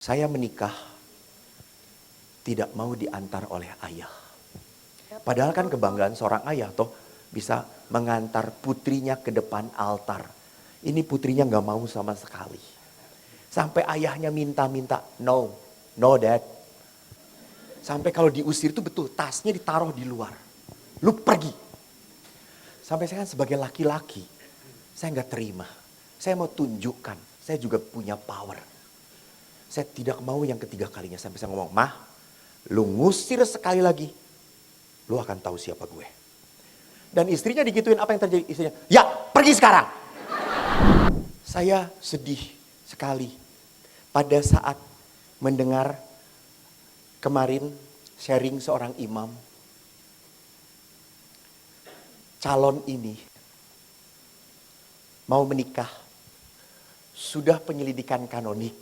Saya menikah tidak mau diantar oleh ayah. Padahal kan kebanggaan seorang ayah toh bisa mengantar putrinya ke depan altar. Ini putrinya gak mau sama sekali. Sampai ayahnya minta-minta, no dad. Sampai kalau diusir itu betul, tasnya ditaruh di luar. Lu pergi. Sampai saya kan sebagai laki-laki, saya gak terima. Saya mau tunjukkan, saya juga punya power. Saya tidak mau yang ketiga kalinya. Sampai saya ngomong, mah, lu ngusir sekali lagi, lu akan tahu siapa gue. Dan istrinya digituin, apa yang terjadi? Istrinya, ya pergi sekarang. Saya sedih sekali pada saat mendengar kemarin sharing seorang imam. Calon ini mau menikah, sudah penyelidikan kanonik,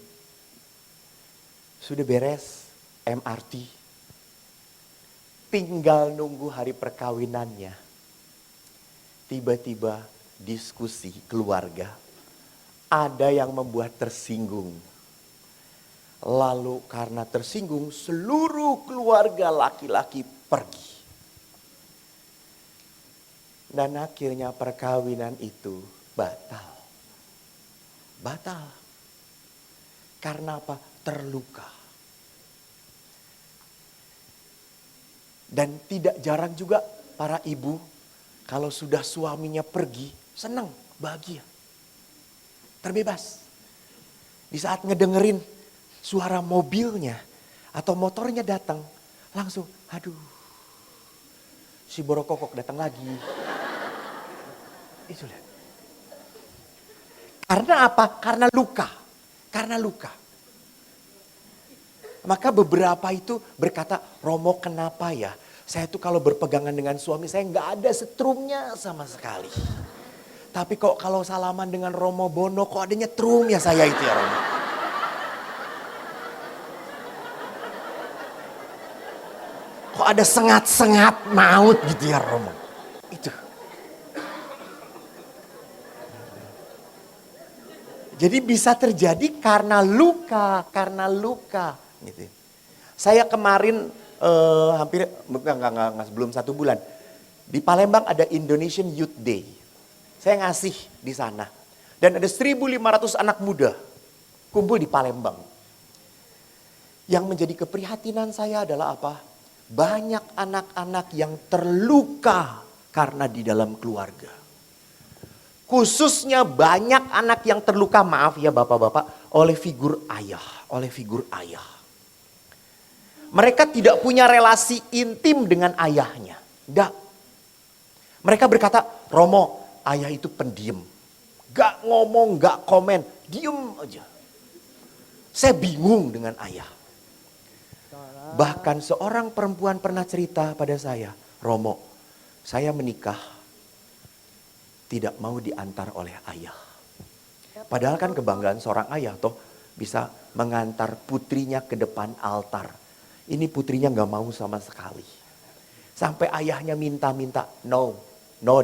sudah beres MRT, tinggal nunggu hari perkawinannya. Tiba-tiba diskusi keluarga, ada yang membuat tersinggung. Lalu karena tersinggung, seluruh keluarga laki-laki pergi. Dan akhirnya perkawinan itu batal. Batal. Karena apa? Terluka. Dan tidak jarang juga para ibu, kalau sudah suaminya pergi, senang, bahagia. Terbebas. Di saat ngedengerin suara mobilnya atau motornya datang, langsung, aduh, si borokokok datang lagi. Itu lihat. Karena apa? Karena luka. Karena luka. Maka beberapa itu berkata, Romo kenapa ya? Saya tuh kalau berpegangan dengan suami saya nggak ada setrumnya sama sekali. Tapi kok kalau salaman dengan Romo Bono kok adanya trum ya saya itu ya Romo. Kok ada sengat-sengat maut gitu ya Romo. Itu. Jadi bisa terjadi karena luka. Gitu. Saya kemarin hampir belum 1 bulan di Palembang ada Indonesian Youth Day. Saya ngasih di sana dan ada 1.500 anak muda kumpul di Palembang. Yang menjadi keprihatinan saya adalah apa? Banyak anak-anak yang terluka karena di dalam keluarga. Khususnya banyak anak yang terluka, maaf ya bapak-bapak, oleh figur ayah. Mereka tidak punya relasi intim dengan ayahnya. Enggak. Mereka berkata, Romo, ayah itu pendiam. Gak ngomong, gak komen, diem aja. Saya bingung dengan ayah. Bahkan seorang perempuan pernah cerita pada saya, Romo, saya menikah tidak mau diantar oleh ayah. Padahal kan kebanggaan seorang ayah toh bisa mengantar putrinya ke depan altar. Ini putrinya gak mau sama sekali. Sampai ayahnya minta-minta, no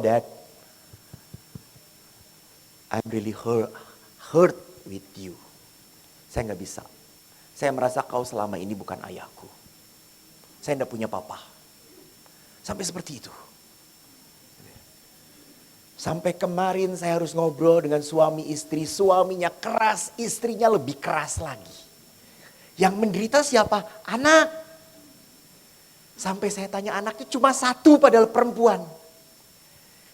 dad. I'm really hurt with you. Saya gak bisa. Saya merasa kau selama ini bukan ayahku. Saya gak punya papa. Sampai seperti itu. Sampai kemarin saya harus ngobrol dengan suami istri. Suaminya keras, istrinya lebih keras lagi. Yang menderita siapa? Anak. Sampai saya tanya anaknya cuma 1 padahal perempuan.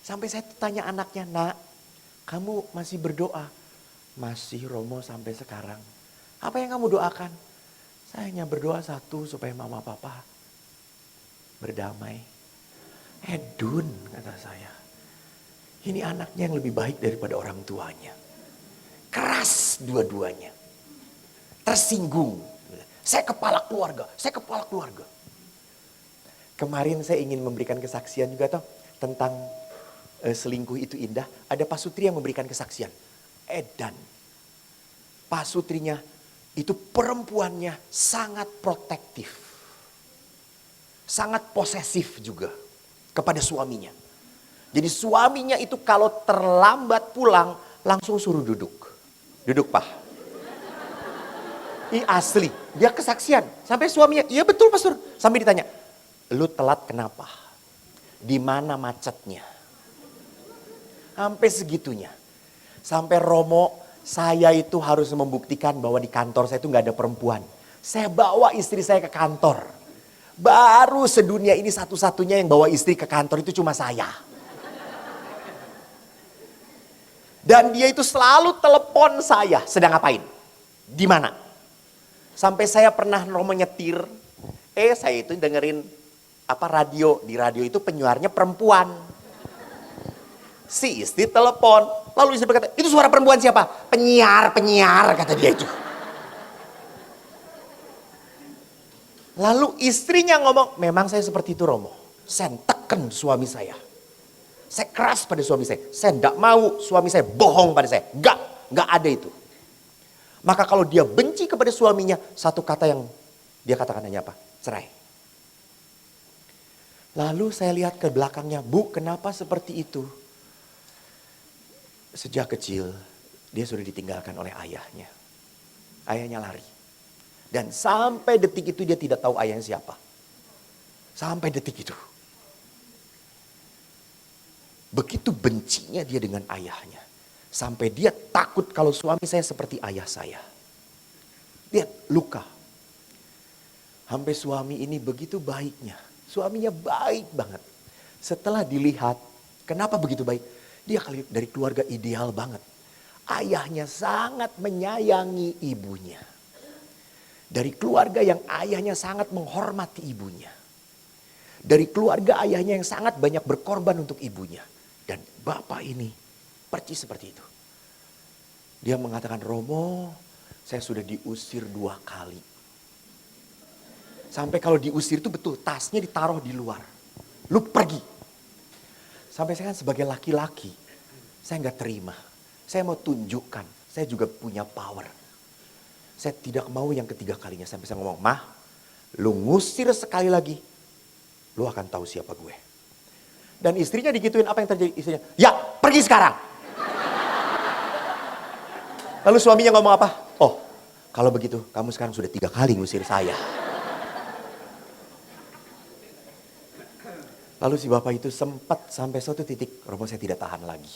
Sampai saya tanya anaknya, nak, kamu masih berdoa? Masih Romo sampai sekarang. Apa yang kamu doakan? Saya hanya berdoa 1 supaya mama papa berdamai. Edun kata saya. Ini anaknya yang lebih baik daripada orang tuanya. Keras dua-duanya. Tersinggung. Saya kepala keluarga. Kemarin saya ingin memberikan kesaksian juga toh tentang selingkuh itu indah. Ada Pak Sutri yang memberikan kesaksian. Edan. Pak Sutrinya itu perempuannya sangat protektif. Sangat posesif juga kepada suaminya. Jadi suaminya itu kalau terlambat pulang langsung suruh duduk. Duduk Pak. Ih asli, dia kesaksian. Sampai suaminya, iya betul pastor. Sampai ditanya, lu telat kenapa? Di mana macetnya? Sampai segitunya. Sampai Romo, saya itu harus membuktikan bahwa di kantor saya itu gak ada perempuan. Saya bawa istri saya ke kantor. Baru sedunia ini satu-satunya yang bawa istri ke kantor itu cuma saya. Dan dia itu selalu telepon saya, sedang ngapain? Di mana? Sampai saya pernah Romo nyetir, saya itu dengerin radio, di radio itu penyiarnya perempuan. Si istri telepon, lalu istri berkata, itu suara perempuan siapa? Penyiar, kata dia itu. Lalu istrinya ngomong, memang saya seperti itu Romo. Saya tekan suami saya. Saya keras pada suami saya tidak mau suami saya bohong pada saya. Enggak ada itu. Maka kalau dia benci kepada suaminya, satu kata yang dia katakan hanya apa? Cerai. Lalu saya lihat ke belakangnya, Bu, kenapa seperti itu? Sejak kecil, dia sudah ditinggalkan oleh ayahnya. Ayahnya lari. Dan sampai detik itu dia tidak tahu ayahnya siapa. Sampai detik itu. Begitu bencinya dia dengan ayahnya. Sampai dia takut kalau suami saya seperti ayah saya. Lihat luka. Sampai suami ini begitu baiknya. Suaminya baik banget. Setelah dilihat, kenapa begitu baik? Dia dari keluarga ideal banget. Ayahnya sangat menyayangi ibunya. Dari keluarga yang ayahnya sangat menghormati ibunya. Dari keluarga ayahnya yang sangat banyak berkorban untuk ibunya. Dan bapak ini percis seperti itu. Dia mengatakan, Romo, saya sudah diusir 2 kali. Sampai kalau diusir itu betul, tasnya ditaruh di luar. Lu pergi. Sampai saya kan sebagai laki-laki, saya nggak terima. Saya mau tunjukkan, saya juga punya power. Saya tidak mau yang ketiga kalinya. Sampai saya ngomong, Mah, lu ngusir sekali lagi, lu akan tahu siapa gue. Dan istrinya digituin, apa yang terjadi? Istrinya, ya pergi sekarang. Lalu suaminya ngomong apa? Oh, kalau begitu kamu sekarang sudah 3 kali ngusir saya. Lalu si bapak itu sempat sampai suatu titik, Romo saya tidak tahan lagi.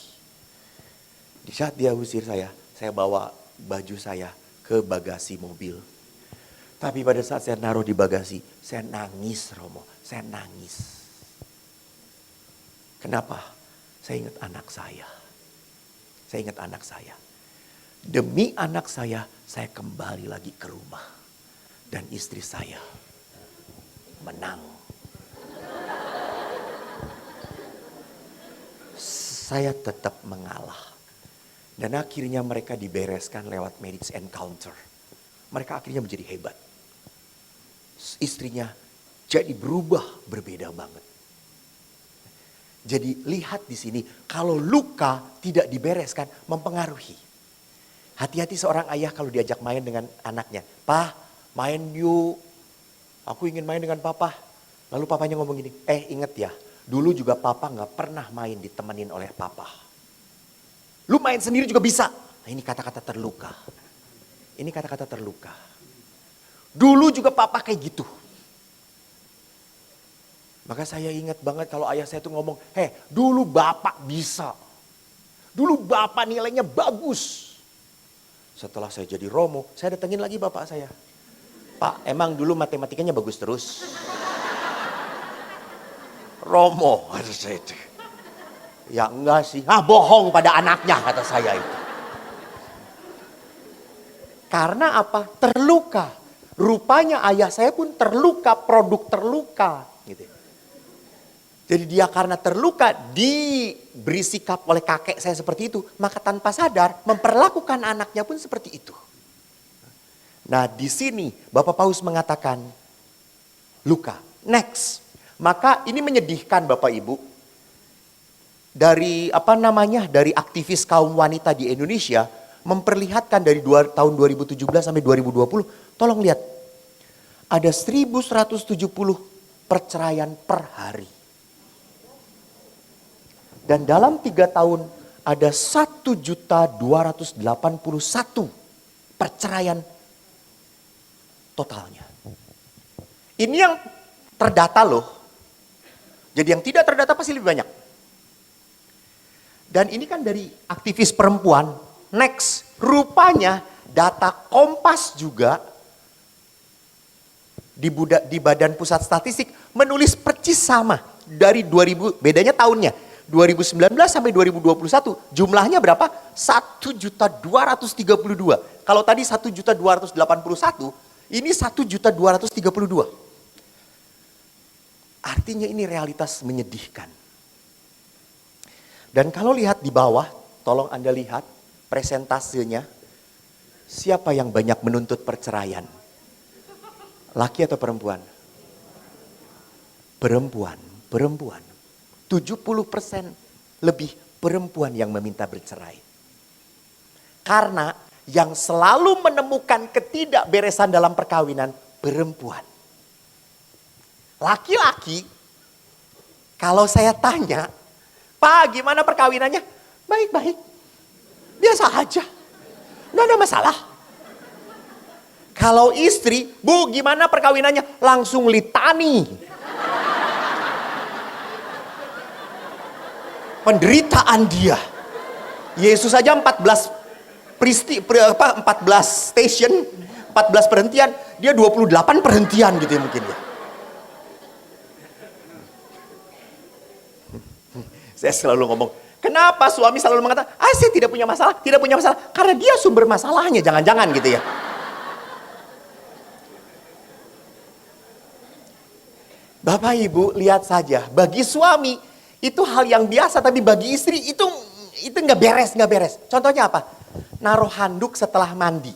Di saat dia usir saya bawa baju saya ke bagasi mobil. Tapi pada saat saya naruh di bagasi, saya nangis Romo, saya nangis. Kenapa? Saya ingat anak saya. Saya ingat anak saya. Demi anak saya kembali lagi ke rumah. Dan istri saya menang. Saya tetap mengalah. Dan akhirnya mereka dibereskan lewat marriage encounter. Mereka akhirnya menjadi hebat. Istrinya jadi berubah, berbeda banget. Jadi lihat di sini, kalau luka tidak dibereskan mempengaruhi. Hati-hati seorang ayah kalau diajak main dengan anaknya. Pak, main yuk. Aku ingin main dengan papa. Lalu papanya ngomong gini, inget ya, dulu juga papa gak pernah main ditemenin oleh papa. Lu main sendiri juga bisa. Nah, ini kata-kata terluka. Ini kata-kata terluka. Dulu juga papa kayak gitu. Maka saya ingat banget kalau ayah saya tuh ngomong, dulu bapak bisa. Dulu bapak nilainya bagus. Setelah saya jadi Romo, saya datengin lagi bapak saya. Pak, emang dulu matematikanya bagus terus? Romo, kata saya itu. Ya enggak sih, bohong pada anaknya, kata saya itu. Karena apa? Terluka. Rupanya ayah saya pun terluka, produk terluka. Gitu. Jadi dia karena terluka diberi sikap oleh kakek saya seperti itu. Maka tanpa sadar memperlakukan anaknya pun seperti itu. Nah di sini Bapak Paus mengatakan luka. Next. Maka ini menyedihkan Bapak Ibu. Dari dari aktivis kaum wanita di Indonesia. Memperlihatkan dari tahun 2017 sampai 2020. Tolong lihat. Ada 1170 perceraian per hari. Dan dalam 3 tahun ada 1.281 perceraian totalnya. Ini yang terdata loh. Jadi yang tidak terdata pasti lebih banyak. Dan ini kan dari aktivis perempuan. Next, rupanya data Kompas juga di Badan Pusat Statistik menulis percis sama. Dari 2000, bedanya tahunnya. 2019 sampai 2021 jumlahnya berapa? 1.232. Kalau tadi 1.281, ini 1.232. Artinya ini realitas menyedihkan. Dan kalau lihat di bawah, tolong Anda lihat presentasenya. Siapa yang banyak menuntut perceraian? Laki atau perempuan? Perempuan. 70% lebih perempuan yang meminta bercerai. Karena yang selalu menemukan ketidakberesan dalam perkawinan, perempuan. Laki-laki, kalau saya tanya, Pak gimana perkawinannya? Baik-baik, biasa aja, nggak ada masalah. Kalau istri, Bu gimana perkawinannya? Langsung litani. Penderitaan dia. Yesus saja 14 station, 14 perhentian, dia 28 perhentian gitu ya mungkin ya. Saya selalu ngomong, kenapa suami selalu mengatakan, saya tidak punya masalah, tidak punya masalah. Karena dia sumber masalahnya, jangan-jangan gitu ya. Bapak Ibu lihat saja, bagi suami itu hal yang biasa, tapi bagi istri itu nggak beres. Contohnya apa? Naruh handuk setelah mandi.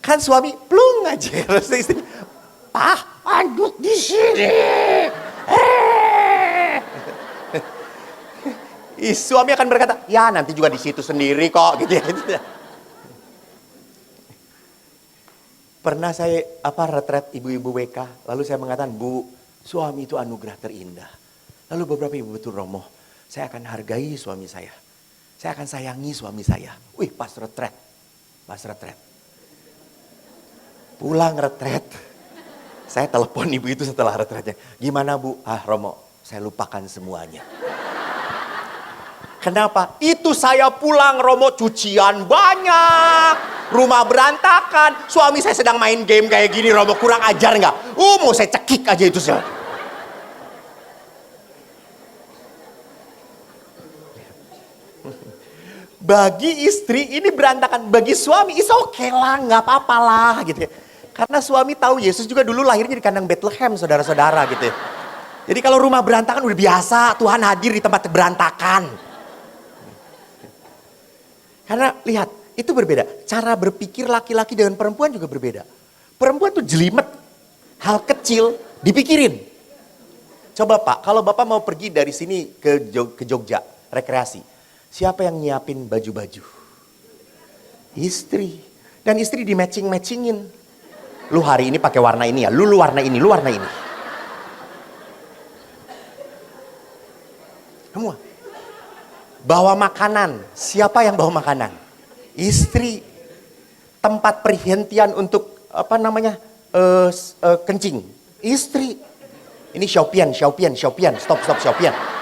Kan suami plung aja, terus istri, Pak, handuk di sini. Suami akan berkata, ya nanti juga di situ sendiri kok, gitu ya. Pernah saya retret ibu-ibu WK, lalu saya mengatakan, Bu, suami itu anugerah terindah. Lalu beberapa ibu betul romoh, saya akan hargai suami saya. Saya akan sayangi suami saya. Wih, pas retret. Pulang retret. Saya telepon ibu itu setelah retretnya. Gimana Bu? Romo, saya lupakan semuanya. Kenapa? Itu saya pulang Romo, cucian banyak. Rumah berantakan. Suami saya sedang main game kayak gini, Romo, kurang ajar nggak? Mau saya cekik aja itu sih. Bagi istri ini berantakan, bagi suami is okay lah, nggak apa-apa lah gitu ya. Karena suami tahu Yesus juga dulu lahirnya di kandang Bethlehem, saudara-saudara gitu ya. Jadi kalau rumah berantakan udah biasa, Tuhan hadir di tempat berantakan. Karena lihat, itu berbeda. Cara berpikir laki-laki dengan perempuan juga berbeda. Perempuan tuh jelimet, hal kecil dipikirin. Coba Pak, kalau Bapak mau pergi dari sini ke Jogja, rekreasi. Siapa yang nyiapin baju-baju? Istri. Dan istri di matching-matchingin. Lu hari ini pakai warna ini ya, lu warna ini, lu warna ini. Semua. Bawa makanan. Siapa yang bawa makanan? Istri. Tempat perhentian untuk kencing. Istri. Ini Shoppian. Stop Shoppian.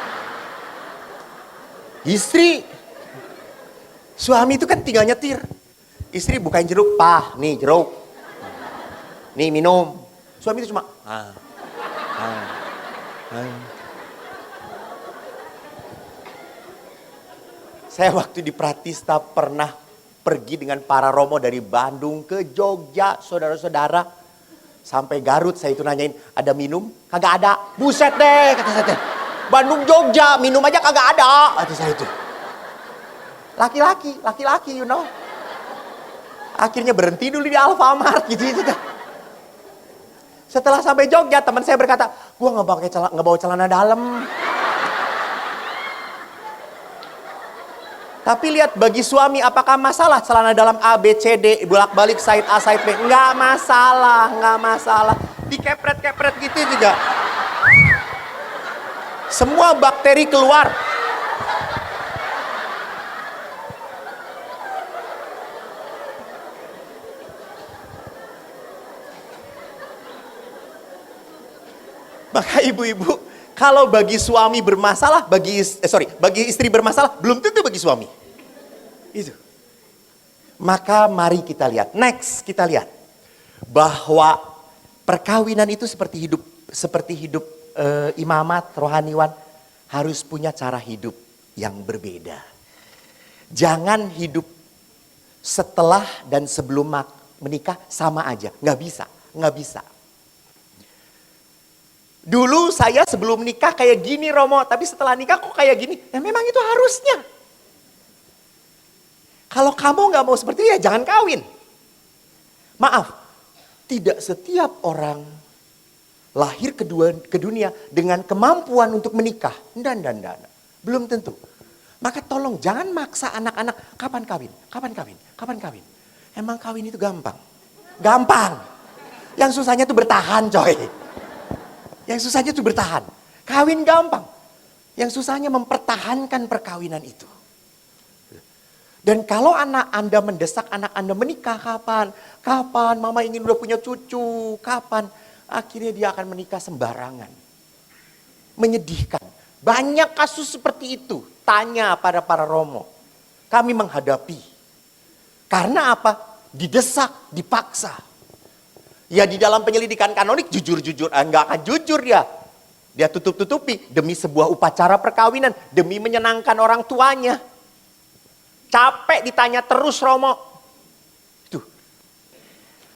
Istri. Suami itu kan tinggal nyetir. Istri bukain jeruk, Pak, nih jeruk. Nih minum. Suami itu cuma Saya waktu di Pratista pernah pergi dengan para romo dari Bandung ke Jogja, saudara-saudara. Sampai Garut saya itu nanyain, ada minum? Kagak ada. Buset deh, kata saya. Bandung Jogja, minum aja kagak ada, kata saya itu. Laki-laki, you know. Akhirnya berhenti dulu di Alfamart gitu. Setelah sampai Jogja, teman saya berkata, gua nggak bawa celana dalam. Tapi lihat, bagi suami apakah masalah celana dalam A, B, C, D, bolak-balik side A, side B? Nggak masalah. Dikepret-kepret gitu juga. Semua bakteri keluar. Maka ibu-ibu, kalau bagi suami bermasalah, bagi istri bermasalah, belum tentu bagi suami. Itu. Maka mari kita lihat. Next, kita lihat bahwa perkawinan itu seperti hidup imamat, rohaniwan, harus punya cara hidup yang berbeda. Jangan hidup setelah dan sebelum menikah sama aja, nggak bisa. Dulu saya sebelum nikah kayak gini Romo, tapi setelah nikah kok kayak gini? Ya memang itu harusnya. Kalau kamu nggak mau seperti itu ya jangan kawin. Maaf, tidak setiap orang lahir ke dunia dengan kemampuan untuk menikah. Nggak. Belum tentu. Maka tolong jangan maksa anak-anak kapan kawin. Emang kawin itu gampang. Yang susahnya itu bertahan coy. Yang susahnya itu bertahan. Kawin gampang. Yang susahnya mempertahankan perkawinan itu. Dan kalau anak Anda mendesak anak Anda menikah kapan? Kapan mama ingin udah punya cucu? Kapan? Akhirnya dia akan menikah sembarangan. Menyedihkan. Banyak kasus seperti itu. Tanya pada para romo. Kami menghadapi. Karena apa? Didesak, dipaksa. Ya di dalam penyelidikan kanonik jujur-jujur, enggak akan jujur dia. Dia tutup-tutupi demi sebuah upacara perkawinan, demi menyenangkan orang tuanya. Capek ditanya terus Romo,